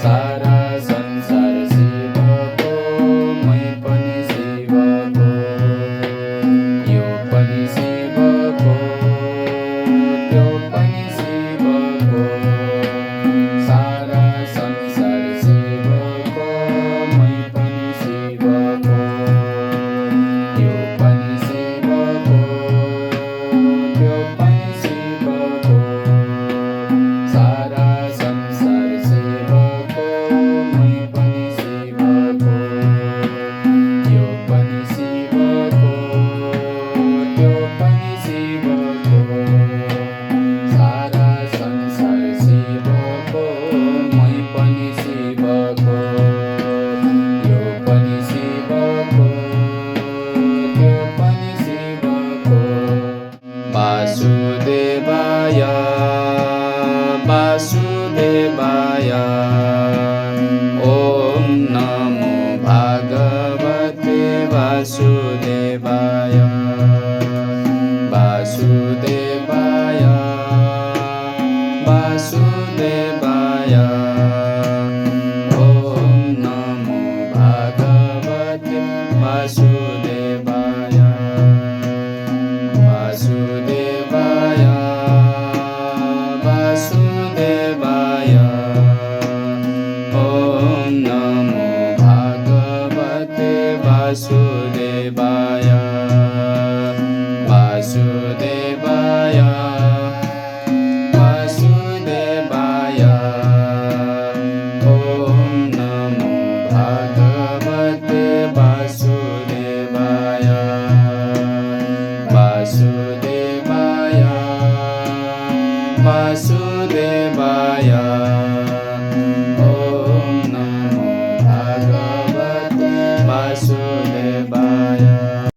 सारा संसार शिवको, मै पनि शिवको, यो पनि शिवको, त्यो पनि शिवको। सारा संसार शिवको, मै पनि शिवको, यो पनि शिवको, त्यो पनि शिवको। सारा संसार शिवको, मै पनि शिवको, यो पनि शिवको, त्यो पनि शिवको। सारा संसार शिवको, मै पनि शिवको, यो पनि शिवको, त्यो पनि शिवको। वासुदेवाय वासुदेवाय, ॐ नमो भगवते वासुदेवाय। वासुदेवाय वासुदेवाय, ॐ नमो भगवते वासुदेवाय। वासुदेवाय वासुदेवाय, ॐ नमो भगवते वासुदेवाय। वासुदेवाय वासुदेवाय, ॐ नमो भगवते वासुदेवाय। वासुदेवाय वासुदेवाय, ॐ नमो भगवते वासुदेवाय।